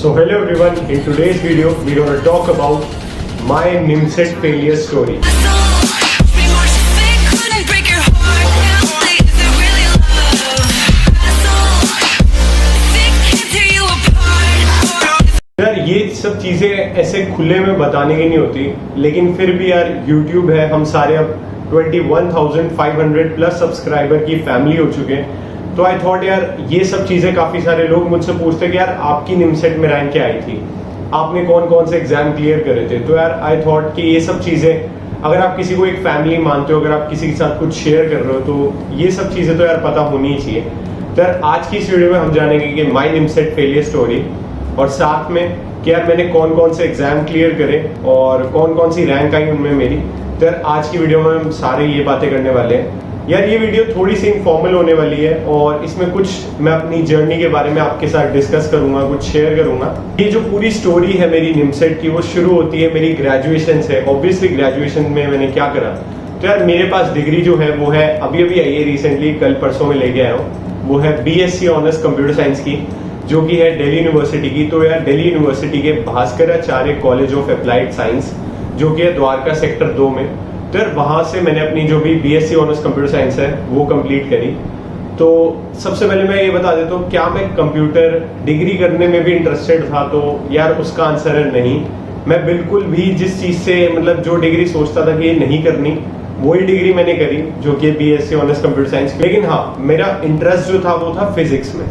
So hello everyone, in today's video we're going to talk about my NIMCET failure story. यार ये सब चीज़ें ऐसे खुले में बताने की नहीं होती, लेकिन फिर भी यार YouTube है, हम सारे अब 21,500 प्लस सब्सक्राइबर की फैमिली हो चुके हैं। तो आई थॉट यार ये सब चीज़ें काफ़ी सारे लोग मुझसे पूछते कि यार आपकी निमसेट में रैंक क्या आई थी, आपने कौन कौन से एग्जाम क्लियर करे थे। तो यार आई थॉट कि ये सब चीज़ें अगर आप किसी को एक फैमिली मानते हो, अगर आप किसी के साथ कुछ शेयर कर रहे हो, तो ये सब चीज़ें तो यार पता होनी ही चाहिए। तो यार आज की इस वीडियो में हम जानेंगे कि माई निमसेट फेलियर स्टोरी, और साथ में कि यार मैंने कौन कौन से एग्जाम क्लियर करे और कौन कौन सी रैंक आई उनमें मेरी। तो यार आज की वीडियो में हम सारे ये बातें करने वाले हैं। यार ये वीडियो थोड़ी सी इनफॉर्मल होने वाली है और इसमें कुछ मैं अपनी जर्नी के बारे में आपके साथ डिस्कस करूंगा, कुछ शेयर करूंगा। ये जो पूरी स्टोरी है मेरी निमसेट की, वो शुरू होती है मेरी ग्रेजुएशन से। ऑब्वियसली ग्रेजुएशन में मैंने क्या करा, तो यार मेरे पास डिग्री जो है वो है अभी अभी आई है, रिसेंटली कल परसों में लेके आया हूँ। वो है BSc ऑनर्स कंप्यूटर साइंस की, जो कि है दिल्ली यूनिवर्सिटी की। तो यार दिल्ली यूनिवर्सिटी के Bhaskaracharya college of applied science, जो कि है द्वारका सेक्टर 2 में। तो यार वहाँ से मैंने अपनी जो भी BSc ऑनर्स कंप्यूटर साइंस है वो कंप्लीट करी। तो सबसे पहले मैं ये बता देता हूँ, क्या मैं कंप्यूटर डिग्री करने में भी इंटरेस्टेड था? तो यार उसका आंसर है नहीं। मैं बिल्कुल भी जिस चीज़ से मतलब जो डिग्री सोचता था कि ये नहीं करनी, वही डिग्री मैंने करी, जो कि BSc ऑनर्स कंप्यूटर साइंस। लेकिन हाँ, मेरा इंटरेस्ट जो था वो था फिजिक्स में,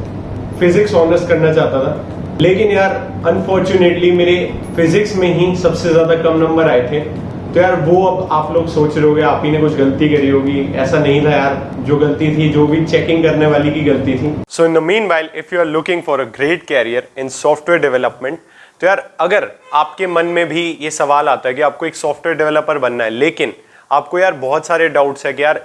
फिजिक्स ऑनर्स करना चाहता था। लेकिन यार अनफॉर्चुनेटली मेरे फिजिक्स में ही सबसे ज़्यादा कम नंबर आए थे। तो यार वो अब आप लोग सोच रहे होगे आप ही ने कुछ गलती करी होगी। ऐसा नहीं था यार, जो गलती थी जो भी चेकिंग करने वाली की गलती थी। So in the meanwhile if you are looking for a great career in software development, तो यार अगर आपके मन में भी ये सवाल आता है कि आपको एक सॉफ्टवेयर डेवलपर बनना है, लेकिन आपको यार बहुत सारे डाउट्स है कि यार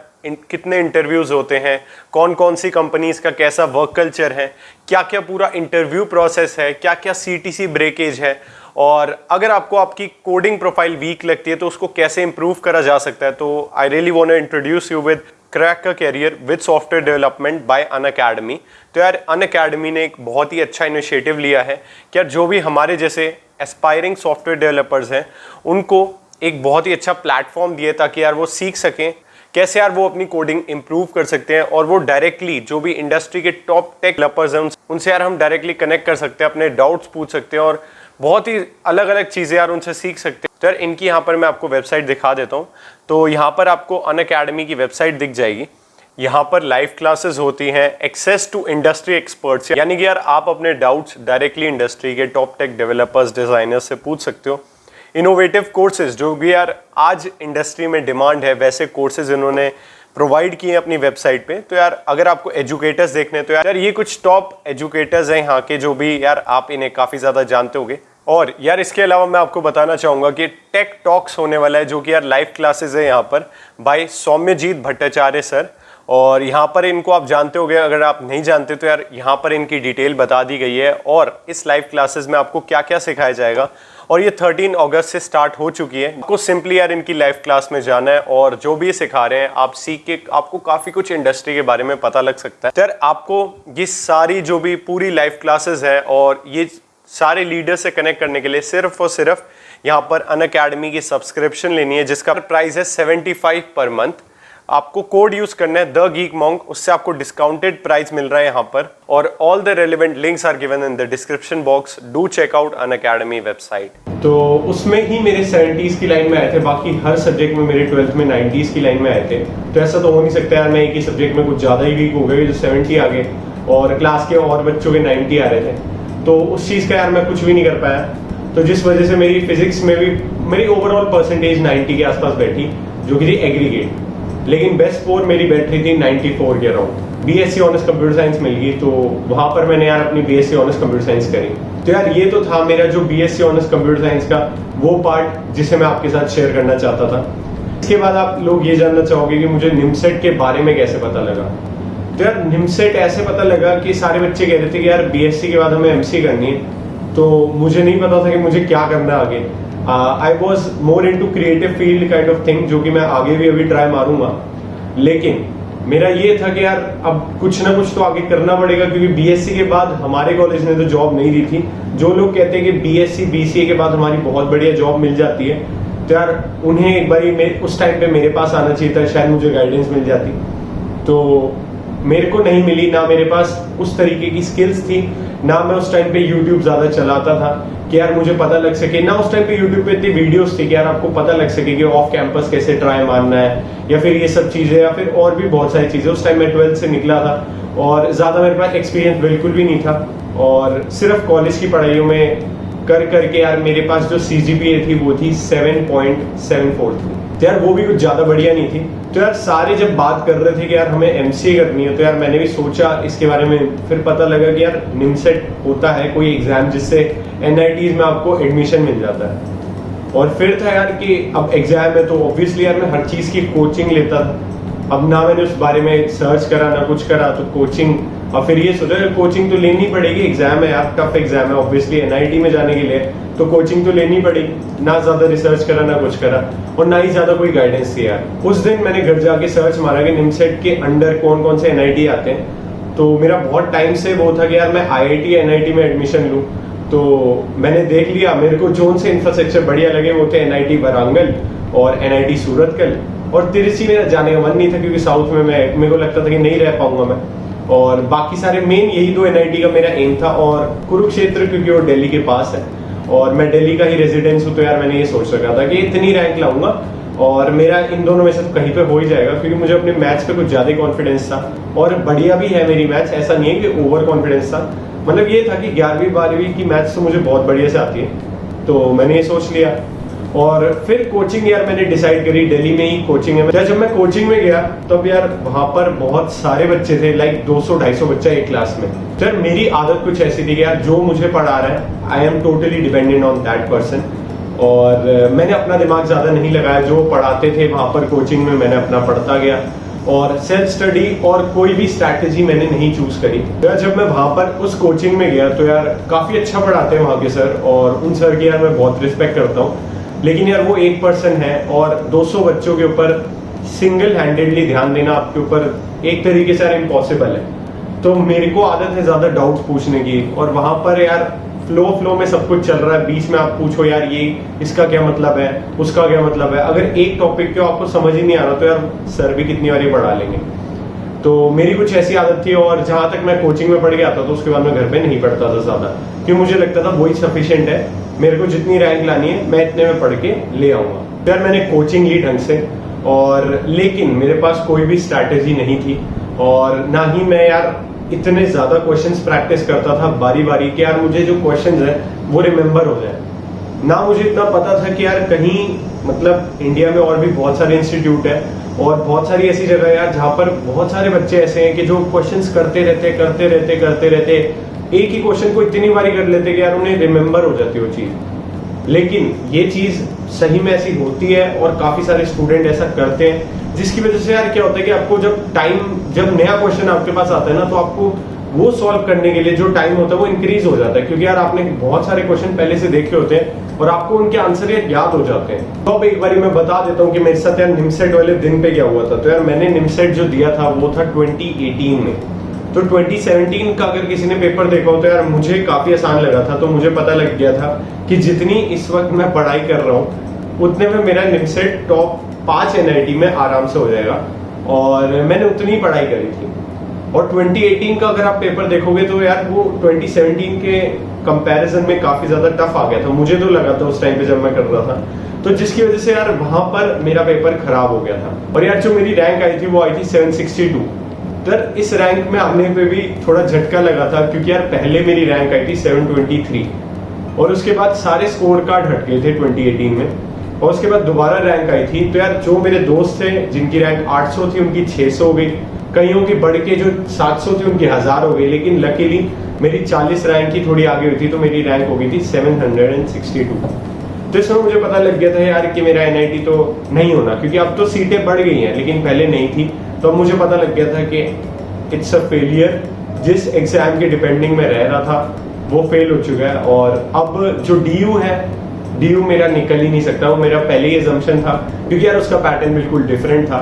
कितने इंटरव्यूज होते हैं, कौन कौन सी कंपनीज का कैसा वर्क कल्चर है, क्या क्या पूरा इंटरव्यू प्रोसेस है, क्या क्या CTC ब्रेकेज है, और अगर आपको आपकी कोडिंग प्रोफाइल वीक लगती है तो उसको कैसे इंप्रूव करा जा सकता है। तो I really want to introduce you with crack a career with software development by Unacademy. तो यार अनअकैडमी ने एक बहुत ही अच्छा इनिशिएटिव लिया है कि यार जो भी हमारे जैसे एस्पायरिंग सॉफ्टवेयर डेवलपर्स हैं उनको एक बहुत ही अच्छा प्लेटफॉर्म दिए, ताकि यार वो सीख सकें कैसे यार वो अपनी कोडिंग इंप्रूव कर सकते हैं, और वो डायरेक्टली जो भी इंडस्ट्री के टॉप टेक डेवलपर्स हैं उनसे यार हम डायरेक्टली कनेक्ट कर सकते हैं, अपने डाउट्स पूछ सकते हैं और बहुत ही अलग अलग चीज़ें यार उनसे सीख सकते हैं। तो यार इनकी यहाँ पर मैं आपको वेबसाइट दिखा देता हूँ। तो यहाँ पर आपको अनअकैडमी की वेबसाइट दिख जाएगी। यहाँ पर लाइव क्लासेस होती हैं, एक्सेस टू इंडस्ट्री एक्सपर्ट्स, यानी कि यार आप अपने डाउट्स डायरेक्टली इंडस्ट्री के टॉप टेक डेवलपर्स, डिज़ाइनर्स से पूछ सकते हो। इनोवेटिव कोर्सेज जो भी यार आज इंडस्ट्री में डिमांड है, वैसे कोर्सेज इन्होंने प्रोवाइड किए हैं अपनी वेबसाइट पे। तो यार अगर आपको एजुकेटर्स देखने हैं तो यार ये कुछ टॉप एजुकेटर्स हैं यहाँ के, जो भी यार आप इन्हें काफ़ी ज़्यादा जानते होंगे। और यार इसके अलावा मैं आपको बताना चाहूँगा कि टेक टॉक्स होने वाला है, जो कि यार लाइव क्लासेस है यहाँ पर बाय सौम्यजीत भट्टाचार्य सर। और यहाँ पर इनको आप जानते होंगे, अगर आप नहीं जानते तो यार यहाँ पर इनकी डिटेल बता दी गई है और इस लाइव क्लासेस में आपको क्या क्या सिखाया जाएगा। और ये 13 अगस्त से स्टार्ट हो चुकी है। आपको सिंपली यार इनकी लाइव क्लास में जाना है और जो भी सिखा रहे हैं आप सीख के आपको काफ़ी कुछ इंडस्ट्री के बारे में पता लग सकता है। तो यार आपको ये सारी जो भी पूरी लाइव क्लासेस है और ये सारे लीडर से कनेक्ट करने के लिए सिर्फ और सिर्फ यहाँ पर अनअकैडमी की सब्सक्रिप्शन लेनी है, जिसका प्राइस है 75 पर मंथ। आपको कोड यूज करना है द गीक मॉन्क, उससे आपको डिस्काउंटेड प्राइस मिल रहा है यहाँ पर। और all the relevant links are given in the description box. Do check out Unacademy website. तो उसमें ही मेरे 70s की लाइन में आए थे, बाकी हर सब्जेक्ट में मेरे 12th में 90s की लाइन में आए थे। तो ऐसा तो हो नहीं सकता यार मैं एक ही सब्जेक्ट में कुछ ज़्यादा ही वीक हो गए जो 70 आ गए और क्लास के और बच्चों के 90 आ रहे थे। तो उस चीज़ का यार मैं कुछ भी नहीं कर पाया। तो जिस वजह से मेरी फिजिक्स में भी मेरी ओवरऑल परसेंटेज 90 के आसपास बैठी, जो कि थी एग्रीगेट। लेकिन बेस्ट स्कोर मेरी बैठ रही थी 94 के around. BSc honours computer science मिल गई, तो वहाँ पर मैंने यार अपनी BSc ऑनर्स कंप्यूटर साइंस करी। तो यार ये तो था मेरा जो BSc ऑनर्स कंप्यूटर साइंस का वो पार्ट, जिसे मैं आपके साथ शेयर करना चाहता था। इसके बाद आप लोग ये जानना चाहोगे कि मुझे निमसेट के बारे में कैसे पता लगा। तो यार निमसेट ऐसे पता लगा कि सारे बच्चे कह रहे थे कि यार BSc के बाद हमें MC करनी है। तो मुझे नहीं पता था कि मुझे क्या करना आगे। I was more in to creative field kind of thing, जो कि मैं आगे भी अभी ट्राई मारूंगा। लेकिन मेरा ये था कि यार अब कुछ ना कुछ तो आगे करना पड़ेगा, क्योंकि बीएससी के बाद हमारे कॉलेज ने तो जॉब नहीं दी थी। जो लोग कहते हैं कि बीएससी बीसीए के बाद हमारी बहुत बढ़िया जॉब मिल जाती है, तो यार उन्हें एक बारी उस टाइम पे मेरे पास आना चाहिए था, शायद मुझे गाइडेंस मिल जाती। तो मेरे को नहीं मिली, ना मेरे पास उस तरीके की स्किल्स थी, ना मैं उस टाइम पे यूट्यूब ज्यादा चलाता था कि यार मुझे पता लग सके, ना उस टाइम पे यूट्यूब पे इतनी वीडियोस थी कि यार आपको पता लग सके कि ऑफ कैंपस कैसे ट्राई मारना है, या फिर ये सब चीजें, या फिर और भी बहुत सारी चीजें। उस टाइम मैं 12th से निकला था और ज्यादा मेरे पास एक्सपीरियंस बिल्कुल भी नहीं था, और सिर्फ कॉलेज की पढ़ाइयों में कर करके यार मेरे पास जो CGPA थी वो थी 7.74 थी। तो यार वो भी कुछ ज्यादा बढ़िया नहीं थी। तो यार सारे जब बात कर रहे थे कि यार हमें MCA करनी है, तो यार मैंने भी सोचा इसके बारे में। फिर पता लगा कि यार निमसेट होता है कोई एग्जाम जिससे NITs में आपको एडमिशन मिल जाता है। और फिर था यार कि अब एग्जाम है, तो ऑब्वियसली यार मैं हर चीज की कोचिंग लेता था। अब ना मैंने उस बारे में सर्च करा ना कुछ करा, तो कोचिंग, और फिर ये सोचा कोचिंग तो लेनी पड़ेगी, एग्जाम है यार, टफ एग्जाम है ऑब्वियसली NIT में जाने के लिए, तो कोचिंग तो लेनी पड़ेगी। ना ज्यादा रिसर्च करा ना कुछ करा, और ना ही ज्यादा कोई गाइडेंस थी यार। उस दिन मैंने घर जाके सर्च मारा कि निमसेट के अंडर कौन कौन से NIT आते हैं। तो मेरा बहुत टाइम से वो था कि यार मैं IIT NIT में एडमिशन लूँ। तो मैंने देख लिया, मेरे को जोन से इंफ्रास्ट्रक्चर बढ़िया लगे वो थे NIT वारंगल और NIT सूरतकल। और तिरुचि में जाने का मन नहीं था, क्योंकि साउथ में मेरे को लगता था कि नहीं रह पाऊंगा मैं। और बाकी सारे मेन यही 2 NIT का मेरा एम था, और कुरुक्षेत्र क्योंकि वो दिल्ली के पास है और मैं दिल्ली का ही रेजिडेंस हूँ, तो यार मैंने ये सोच रखा था कि इतनी रैंक लाऊंगा और मेरा इन दोनों में से कहीं पे हो ही जाएगा, क्योंकि मुझे अपने मैथ्स पे कुछ ज्यादा कॉन्फिडेंस था, और बढ़िया भी है मेरी मैथ्स, ऐसा नहीं है कि ओवर कॉन्फिडेंस था। मतलब ये था कि 11वीं 12वीं की मैथ्स तो मुझे बहुत बढ़िया से आती है, तो मैंने ये सोच लिया। और फिर कोचिंग यार मैंने डिसाइड करी, दिल्ली में ही कोचिंग है। जब मैं कोचिंग में गया तब यार वहां पर बहुत सारे बच्चे थे, लाइक 200-250 बच्चा एक क्लास में। तो यार मेरी आदत कुछ ऐसी थी कि यार जो मुझे पढ़ा रहा है I am totally dependent on that person, और मैंने अपना दिमाग ज्यादा नहीं लगाया। जो पढ़ाते थे वहां पर कोचिंग में मैंने अपना पढ़ता गया, और सेल्फ स्टडी और कोई भी स्ट्रैटेजी मैंने नहीं चूज करी। तो यार जब मैं वहां पर उस कोचिंग में गया तो यार काफी अच्छा पढ़ाते हैं वहां के सर, और उन सर की यार मैं बहुत रिस्पेक्ट करता हूँ। लेकिन यार वो एक पर्सन है, और 200 बच्चों के ऊपर सिंगल हैंडेडली ध्यान देना आपके ऊपर एक तरीके से यार इम्पॉसिबल है। तो मेरे को आदत है ज्यादा डाउट्स पूछने की, और वहां पर यार फ्लो में सब कुछ चल रहा है, बीच में आप पूछो यार ये इसका क्या मतलब है, उसका क्या मतलब है। अगर एक टॉपिक को आपको समझ ही नहीं आ रहा तो यार सर भी कितनी बार पढ़ा लेंगे। तो मेरी कुछ ऐसी आदत थी, और जहां तक मैं कोचिंग में पढ़ गया था तो उसके बाद मैं घर पे नहीं पढ़ता था ज्यादा, क्योंकि मुझे लगता था वही सफिशिएंट है, मेरे को जितनी रैंक लानी है मैं इतने में पढ़ के ले आऊंगा। यार मैंने कोचिंग ली ढंग से, और लेकिन मेरे पास कोई भी स्ट्रैटेजी नहीं थी, और ना ही मैं यार इतने ज्यादा क्वेश्चंस प्रैक्टिस करता था बारी बारी कि यार मुझे जो क्वेश्चंस है वो रिमेम्बर हो जाए। ना मुझे इतना पता था कि यार कहीं मतलब इंडिया में और भी बहुत सारे इंस्टीट्यूट है और बहुत सारी ऐसी जगह है यार जहाँ पर बहुत सारे बच्चे ऐसे हैं कि जो क्वेश्चंस करते रहते एक ही क्वेश्चन को इतनी बारी कर लेते कि यार उन्हें रिमेम्बर हो जाती वो चीज। लेकिन ये चीज सही में ऐसी होती है, और काफी सारे स्टूडेंट ऐसा करते हैं, जिसकी वजह से यार क्या होता है कि आपको जब नया क्वेश्चन आपके पास आता है ना, तो आपको वो सॉल्व करने के लिए जो टाइम होता है वो इंक्रीज हो जाता है, क्योंकि यार आपने बहुत सारे क्वेश्चन पहले से देखे होते हैं और आपको उनके आंसर याद हो जाते हैं। तो अब एक बार मैं बता देता हूँ कि मेरे साथ यार निमसेट वाले दिन पे क्या हुआ था। तो यार मैंने निमसेट जो दिया था वो था 2018 में। तो 2017 का अगर किसी ने पेपर देखा हो तो यार मुझे काफी आसान लगा था। तो मुझे पता लग गया था कि जितनी इस वक्त मैं पढ़ाई कर रहा हूँ उतने में मेरा निमसेट टॉप 5 NIT में आराम से हो जाएगा, और मैंने उतनी पढ़ाई करी थी। और 2018 का अगर आप पेपर देखोगे तो यार वो 2017 के कंपैरिजन में काफी ज्यादा टफ आ गया था, मुझे तो लगा था उस टाइम पे जब मैं कर रहा था। तो जिसकी वजह से यार वहां पर मेरा पेपर खराब हो गया था, और यार जो मेरी रैंक आई थी वो आई थी 762। तो इस रैंक में आने पे भी थोड़ा झटका लगा था, क्योंकि यार पहले मेरी रैंक आई थी 723, और उसके बाद सारे स्कोर कार्ड हट गए थे 2018 में, और उसके बाद दोबारा रैंक आई थी। तो यार जो मेरे दोस्त थे जिनकी रैंक 800 थी उनकी 600 हो गई, कईयों की बढ़ के जो 700 थी उनकी 1000 हो गई। लेकिन लकीली मेरी 40 रैंक ही थोड़ी आगे हुई थी, तो मेरी रैंक हो गई थी 762। तो इसमें मुझे पता लग गया था यार कि मेरा NIT तो नहीं होना, क्योंकि अब तो सीटें बढ़ गई हैं लेकिन पहले नहीं थी। तो अब मुझे पता लग गया था कि इट्स अ फेलियर। जिस एग्जाम के डिपेंडिंग में रह रहा था वो फेल हो चुका है, और अब जो DU है, DU मेरा निकल ही नहीं सकता। वो मेरा पहले ही assumption था, क्योंकि यार उसका पैटर्न बिल्कुल डिफरेंट था।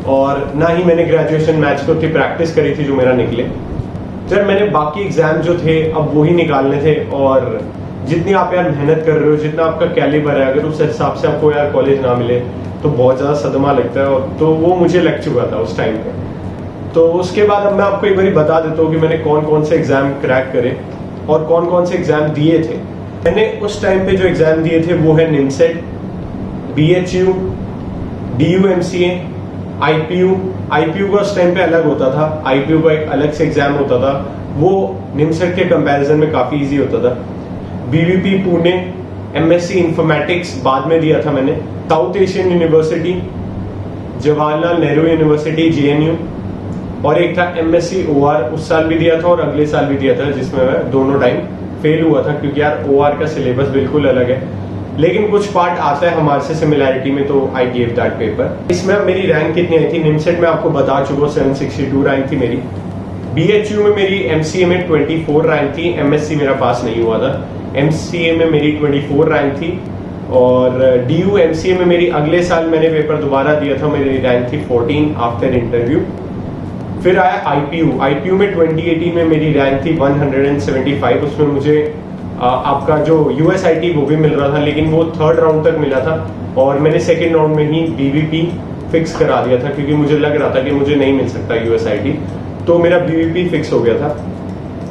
और ना ही मैंने ग्रेजुएशन मैथ्स को उतनी प्रैक्टिस करी थी जो मेरा निकले। यार मैंने बाकी एग्जाम जो थे अब वही निकालने थे, और जितनी आप यार मेहनत कर रहे हो, जितना आपका कैलिबर है, अगर उस हिसाब से आपको यार कॉलेज ना मिले तो बहुत ज़्यादा सदमा लगता है, और तो वो मुझे लग चुका था उस टाइम पे। तो उसके बाद अब मैं आपको एक बार बता देता हूँ कि मैंने कौन कौन से एग्जाम क्रैक करे और कौन कौन से एग्जाम दिए थे। मैंने उस टाइम पे जो एग्जाम दिए थे वो है निमसेट, BHU, DU-MCA, IPU का उस टाइम पे अलग होता था, IPU का एक अलग से एग्जाम होता था, वो निमसेट के कंपैरिजन में काफी इजी होता था। BVP पुणे, MSc इंफॉर्मेटिक्स बाद में दिया था मैंने, south Asian university, Jawaharlal Nehru university JNU, और एक था MSc OR, उस साल भी दिया था और अगले साल भी दिया था, जिसमें मैं दोनों टाइम फेल हुआ था क्योंकि यार OR का सिलेबस बिल्कुल अलग है, लेकिन कुछ पार्ट आता है हमारे से सिमिलैरिटी में, तो आई गेव दैट पेपर। इसमें अब मेरी रैंक कितनी आई थी, निमसेट में आपको बता चुका, 762 रैंक थी मेरी। BHU में मेरी MCA में 24 रैंक थी, MSc मेरा पास नहीं हुआ था, MCA में मेरी 24 रैंक थी, और DU-MCA में मेरी अगले साल मैंने पेपर दोबारा दिया था, मेरी रैंक थी 14 आफ्टर इंटरव्यू। फिर आया IPU में 2018 में मेरी रैंक थी 175, उसमें मुझे आपका जो USIT वो भी मिल रहा था, लेकिन वो 3rd राउंड तक मिला था, और मैंने 2nd राउंड में ही BVP फिक्स करा दिया था क्योंकि मुझे लग रहा था कि मुझे नहीं मिल सकता USIT, तो मेरा BVP फिक्स हो गया था।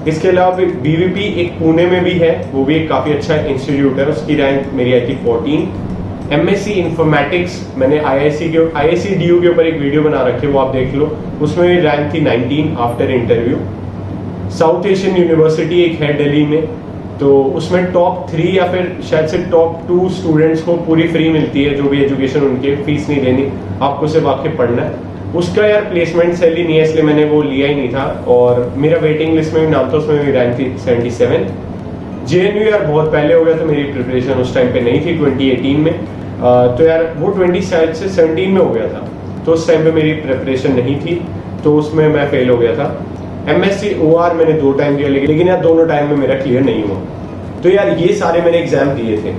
इसके अलावा BVP एक पुणे में भी है, वो भी एक काफी अच्छा इंस्टीट्यूट है, उसकी रैंक मेरी आई थी 14। MSc इंफॉर्मेटिक्स मैंने IIC DU के ऊपर एक वीडियो बना रखी है, वो आप देख लो, उसमें मेरी रैंक थी 19 after interview. South Asian university एक है दिल्ली में, तो उसमें टॉप 3 या फिर शायद से टॉप 2 स्टूडेंट्स को पूरी फ्री मिलती है, जो भी एजुकेशन उनके, फीस नहीं देनी, आपको सिर्फ आके पढ़ना है। उसका यार प्लेसमेंट सेल ही नहीं है, इसलिए मैंने वो लिया ही नहीं था, और मेरा वेटिंग लिस्ट में भी नाम था, उसमें मेरी रैंक थी 77। JNU यार बहुत पहले हो गया, तो मेरी प्रिपरेशन उस टाइम पे नहीं थी 2018 में, तो यार वो 2017 में हो गया था, तो उस टाइम पे मेरी प्रिपरेशन नहीं थी, तो उसमें मैं फेल हो गया था। MSc OR मैंने 2 टाइम दिया, लेकिन यार दोनों टाइम में मेरा क्लियर नहीं हुआ। तो यार ये सारे मैंने एग्जाम दिए थे।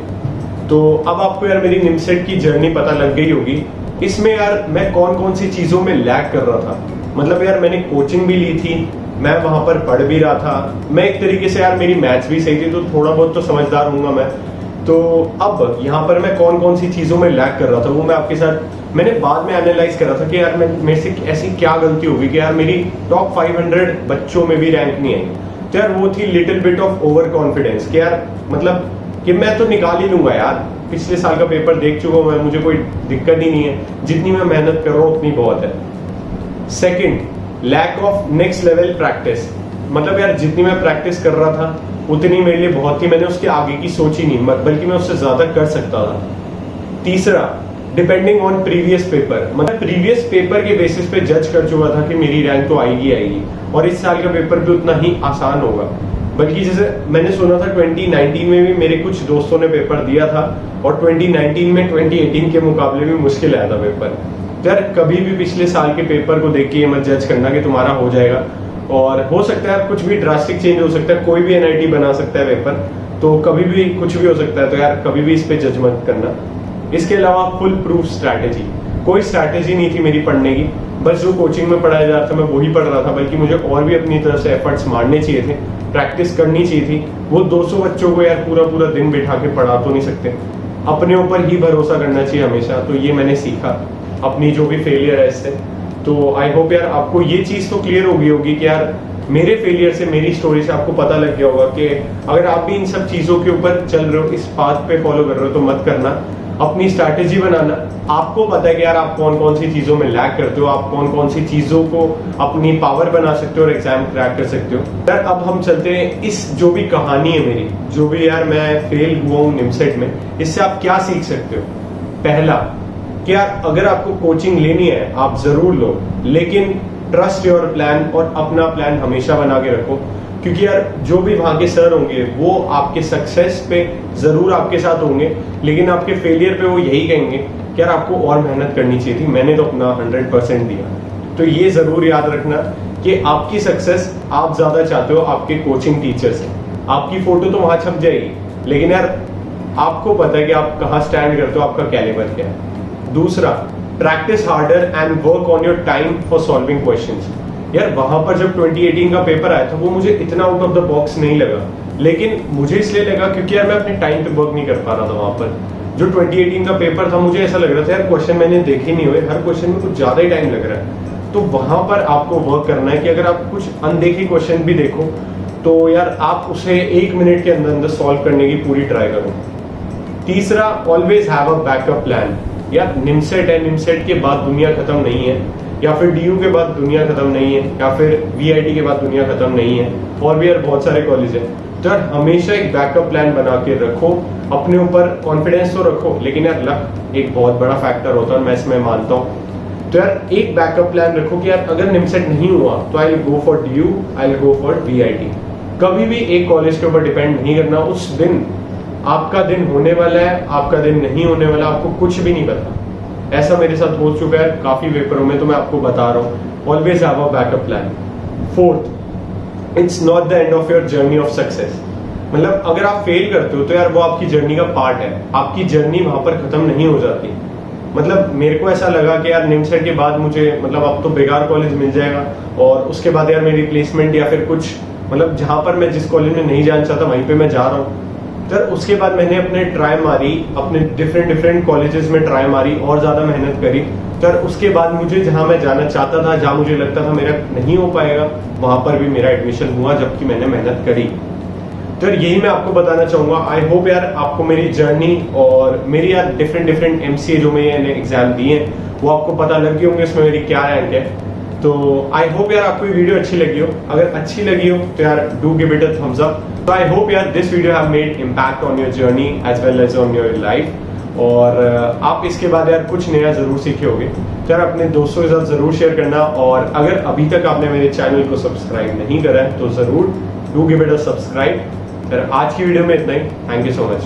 तो अब आपको यार मेरी निमसेट की जर्नी पता लग गई होगी। इसमें यार मैं कौन कौन सी चीजों में लैग कर रहा था, मतलब यार मैंने कोचिंग भी ली थी, मैं वहां पर पढ़ भी रहा था, मैं एक तरीके से यार मेरी मैथ्स भी सही थी, तो थोड़ा बहुत तो समझदार हूंगा मैं। तो अब यहाँ पर मैं कौन कौन सी चीजों में लैग कर रहा था वो मैं आपके साथ, मैंने बाद में एनालाइज करा था कि यार मेरे से ऐसी क्या गलती होगी कि यार मेरी टॉप 500 बच्चों में भी रैंक नहीं आई। तो यार वो थी little bit of over confidence कि यार मतलब कि मैं तो निकाल ही लूंगा यार, पिछले साल का पेपर देख चुका हूं मैं, मुझे कोई दिक्कत ही नहीं है, जितनी मैं मेहनत कर रहा हूँ उतनी बहुत है। Second, lack of next level practice, मतलब यार जितनी मैं प्रैक्टिस कर रहा था उतनी मेरे लिए बहुत थी, मैंने उसके आगे की सोची नहीं, बल्कि मैं उससे ज्यादा कर सकता था। तीसरा, डिपेंडिंग ऑन प्रीवियस पेपर, मतलब प्रीवियस पेपर के बेसिस पे जज कर चुका था कि मेरी रैंक तो आएगी, और इस साल का पेपर भी उतना ही आसान होगा। बल्कि जैसे मैंने सुना था 2019 में भी मेरे कुछ दोस्तों ने पेपर दिया था, और 2019 में 2018 के मुकाबले भी मुश्किल आया था पेपर। तो यार कभी भी पिछले साल के पेपर को देख के मत जज करना कि तुम्हारा हो जाएगा, और हो सकता है कुछ भी ड्रास्टिक चेंज हो सकता है, कोई भी NIT बना सकता है पेपर, तो कभी भी कुछ भी हो सकता है, तो यार कभी भी इस पे जज मत करना। इसके अलावा फुल प्रूफ स्ट्रैटेजी, कोई स्ट्रैटेजी नहीं थी मेरी पढ़ने की, बस जो कोचिंग में पढ़ाया जा रहा था मैं वही पढ़ रहा था, बल्कि मुझे और भी अपनी तरफ से एफर्ट्स मारने चाहिए थे, प्रैक्टिस करनी चाहिए थी। वो 200 बच्चों को यार पूरा पूरा दिन बिठा के पढ़ा तो नहीं सकते, अपने ऊपर ही भरोसा करना चाहिए हमेशा। तो ये मैंने सीखा अपनी जो भी फेलियर है इससे। तो आई होप यार आपको ये चीज तो क्लियर हो गई होगी कि यार मेरे फेलियर से, मेरी स्टोरी से आपको पता लग गया होगा कि अगर आप भी इन सब चीजों के ऊपर चल रहे हो, इस पाथ पे फॉलो कर रहे हो, तो मत करना, अपनी स्ट्रैटेजी बनाना। आपको पता है कि यार आप कौन कौन सी चीजों में लैग करते हो, आप कौन कौन सी चीजों को अपनी पावर बना सकते हो और एग्जाम क्रैक कर सकते हो। यार अब हम चलते हैं, इस जो भी कहानी है मेरी, जो भी यार मैं फेल हुआ हूँ निमसेट में, इससे आप क्या सीख सकते हो। पहला कि यार अगर आपको कोचिंग लेनी है आप जरूर लो, लेकिन ट्रस्ट योर प्लान, और अपना प्लान हमेशा बना के रखो, क्योंकि यार जो भी वहां के सर होंगे वो आपके सक्सेस पे जरूर आपके साथ होंगे, लेकिन आपके फेलियर पे वो यही कहेंगे कि यार आपको और मेहनत करनी चाहिए थी, मैंने तो अपना 100% दिया। तो ये जरूर याद रखना कि आपकी सक्सेस आप ज्यादा चाहते हो आपके कोचिंग टीचर से। आपकी फोटो तो वहां छप जाएगी, लेकिन यार आपको पता है कि आप कहाँ स्टैंड करते हो, आपका कैलिबर क्या है। दूसरा, practice harder and work on your time for solving questions. यार वहां पर जब 2018 का पेपर आया था वो मुझे इतना आउट ऑफ द बॉक्स नहीं लगा, लेकिन मुझे इसलिए लगा क्योंकि यार मैं अपने टाइम पे वर्क नहीं कर पा रहा था। वहां पर जो 2018 का पेपर था मुझे ऐसा लग रहा था यार क्वेश्चन मैंने देखे नहीं हुए, हर क्वेश्चन में कुछ ज्यादा ही टाइम लग रहा है। तो वहां पर आपको वर्क करना है कि अगर आप कुछ अनदेखे क्वेश्चन भी देखो तो यार आप उसे 1 मिनट के अंदर अंदर सॉल्व करने की पूरी ट्राई करो। तीसरा, always have a backup plan. यार निमसेट है, निमसेट के बाद दुनिया खत्म नहीं है, या फिर डीयू के बाद दुनिया खत्म नहीं है, या फिर वीआईटी के बाद दुनिया खत्म नहीं है, और भी यार बहुत सारे कॉलेज है। तो यार हमेशा एक बैकअप प्लान बना के रखो, अपने ऊपर कॉन्फिडेंस तो रखो, लेकिन यार लक एक बहुत बड़ा फैक्टर होता है, मैं इसमें मानता हूँ। तो यार एक बैकअप प्लान रखो कि यार अगर निमसेट नहीं हुआ तो I will go for DU, I will go for VIT. कभी भी एक कॉलेज के ऊपर डिपेंड नहीं करना। उस दिन आपका दिन होने वाला है, आपका दिन नहीं होने वाला, आपको कुछ भी नहीं पता। ऐसा मेरे साथ हो चुका है काफी पेपरों में, तो मैं आपको बता रहा हूँ, always have a backup plan. Fourth, it's not the end of your journey of success. मतलब अगर आप फेल करते हो तो यार वो आपकी जर्नी का पार्ट है, आपकी जर्नी वहां पर खत्म नहीं हो जाती। मतलब मेरे को ऐसा लगा कि यार निमसेट के बाद मुझे मतलब अब तो बेकार कॉलेज मिल जाएगा, और उसके बाद यार मेरी प्लेसमेंट या फिर कुछ मतलब जहां पर मैं जिस कॉलेज में नहीं जाना चाहता वहीं पे मैं जा रहा हूँ। तो उसके बाद मैंने अपने ट्राई मारी, अपने डिफरेंट कॉलेजेस में ट्राई मारी और ज्यादा मेहनत करी। तो उसके बाद मुझे जहां मैं जाना चाहता था, जहां मुझे लगता था मेरा नहीं हो पाएगा, वहां पर भी मेरा एडमिशन हुआ, जबकि मैंने मेहनत करी। तो यही मैं आपको बताना चाहूंगा। आई होप यार आपको मेरी जर्नी और मेरी यार डिफरेंट एमसीए जो मैंने एग्जाम दिए हैं वो आपको पता लग गए होंगे इसमें मेरी क्या रैंक है। तो आई होप यार आपको ये वीडियो अच्छी लगी हो। अगर अच्छी लगी हो तो यार do give it a thumbs up. तो आई होप यार this video have made impact on your journey as well as on your life. और आप इसके बाद यार कुछ नया जरूर सीखे होगे। तो यार अपने दोस्तों के साथ जरूर शेयर करना, और अगर अभी तक आपने मेरे चैनल को सब्सक्राइब नहीं करा है तो जरूर do give it a subscribe. आज की वीडियो में इतना ही। Thank you so much.